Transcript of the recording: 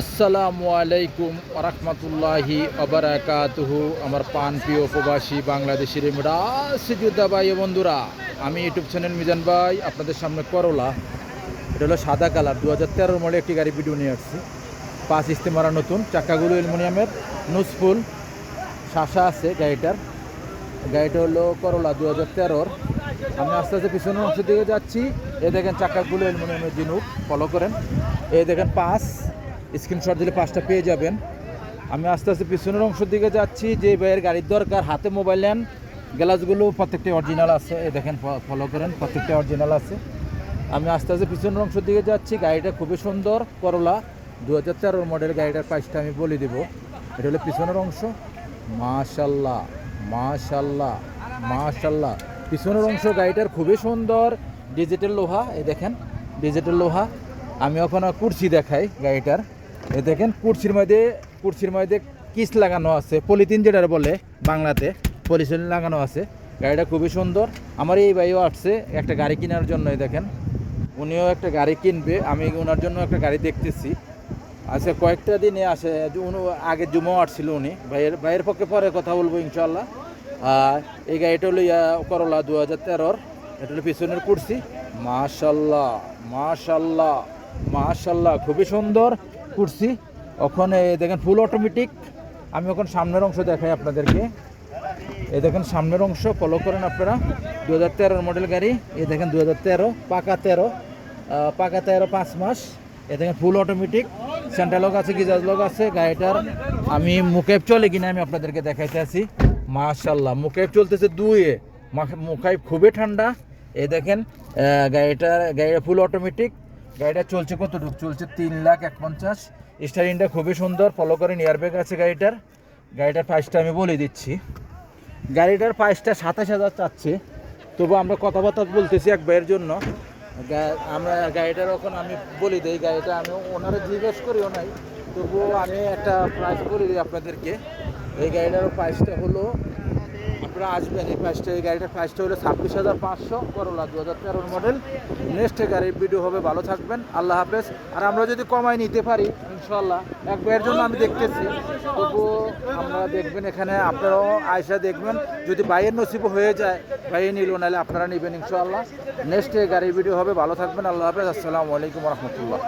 আসসালামু আলাইকুম ওরহমতুল্লাহি ওবারাকাতুহু। আমার পান প্রিয় প্রবাসী বাংলাদেশের যোদ্ধা ভাই ও বন্ধুরা, আমি ইউটিউব চ্যানেল মিজান ভাই আপনাদের সামনে করলা, এটা হলো সাদা কালার 2013 মডেল একটি গাড়ি ভিডিও নিয়ে আসছি। 5 ইস্তেমারা নতুন, চাকাগুলো অ্যালুমিনিয়ামের, নুজফুল শাসা আছে গাড়িটা হলো করলা 2013। আমি আস্তে আস্তে পিছনের অংশের দিকে যাচ্ছি। এই দেখেন চাকাগুলো অ্যালুমিনিয়ামের জিনুক, ফলো করেন। এই দেখেন 5, স্ক্রিনশট দিলে 5টা পেয়ে যাবেন। আমি আস্তে আস্তে পিছনের অংশের দিকে যাচ্ছি। যে ভাইয়ের গাড়ির দরকার, হাতে মোবাইল নেন, গ্লাসগুলো প্রত্যেকটা অরিজিনাল আছে। এই দেখেন, ফলো করেন, প্রত্যেকটা অরিজিনাল আছে। আমি আস্তে আস্তে পিছনের অংশের দিকে যাচ্ছি। গাড়িটা খুবই সুন্দর, করলা 2013 মডেল। গাড়িটার প্রাইসটা আমি বলে দেবো। এটা হলো পিছনের অংশ। মাশাল্লাহ মাশাল্লাহ মাশাল্লাহ, পিছনের অংশ গাড়িটার খুবই সুন্দর। ডিজিটাল লোহা, এই দেখেন ডিজিটাল লোহা। আমি ওখানে কুরসি দেখাই গাড়িটার। এই দেখেন কুরসির মধ্যে কিস লাগানো আছে, পলিথিন যেটা বলে বাংলাতে, পলিথিন লাগানো আছে। গাড়িটা খুবই সুন্দর। আমার এই ভাইও আসছে একটা গাড়ি কেনার জন্য। এই দেখেন, উনিও একটা গাড়ি কিনবে। আমি ওনার জন্য একটা গাড়ি দেখতেছি। আচ্ছা, কয়েকটা দিনে আসে, আগে জুমও আসছিল উনি। ভাইয়ের পক্ষে পরে কথা বলবো ইনশাল্লাহ। আর এই গাড়িটা হলো করলা 2013। এটা হলো পিছনের কুরসি। মাশাল্লাহ মাশাল্লাহ মাশাল্লাহ, খুবই সুন্দর কুরসি। ওখানে দেখেন ফুল অটোমেটিক। আমি ওখানে সামনের অংশ দেখাই আপনাদেরকে। এই দেখেন সামনের অংশ, ফলো করেন আপনারা। 2013 মডেল গাড়ি। এই দেখেন 2013, পাকা 13 5 মাস। এই দেখেন ফুল অটোমেটিক, সেন্ট্রাল লক আছে, গিজার লক আছে। গাড়িটার আমি মুকেব চলে কিনা আমি আপনাদেরকে দেখাইতে আছি। মাশাল্লাহ, মুকেব চলতেছে 2-এ। মুকেব খুবই ঠান্ডা। এই দেখেন গাড়িটা ফুল অটোমেটিক। গাড়িটা চলছে কতটুকু? চলছে 3,51,000। স্টারিংটা খুবই সুন্দর, ফলো করেন। এয়ারব্যাগ আছে গাড়িটার প্রাইসটা আমি বলে দিচ্ছি। গাড়িটার প্রাইসটা 27,000 চাচ্ছে। তবু আমরা কথাবার্তা বলতেছি এক ভাইয়ের জন্য। আমরা গাড়িটার ওখানে আমি বলে দিই, গাড়িটা আমি ওনারা জিজ্ঞেস করিও নাই, তবুও আমি একটা প্রাইস বলে দিই আপনাদেরকে। এই গাড়িটার প্রাইসটা হলো, আপনারা আসবেন, এই গাড়িটার প্রাইসটা হলো 26,500, করলা 2013 মডেল। নেক্সট গাড়ির ভিডিও হবে। ভালো থাকবেন, আল্লাহ হাফেজ। আর আমরা যদি কমাই নিতে পারি ইনশাল্লাহ, এক ভাইয়ের জন্য আমি দেখতেছি, তবুও আপনারা দেখবেন এখানে, আপনারাও আয়সা দেখবেন। যদি বাইয়ের নসিব হয়ে যায়, বাইরে নিল, নাহলে আপনারা নেবেন ইনশাল্লাহ। নেক্সট গাড়ির ভিডিও হবে। ভালো থাকবেন, আল্লাহ হাফেজ। আসসালামু আলাইকুম রহমতুল্লাহ।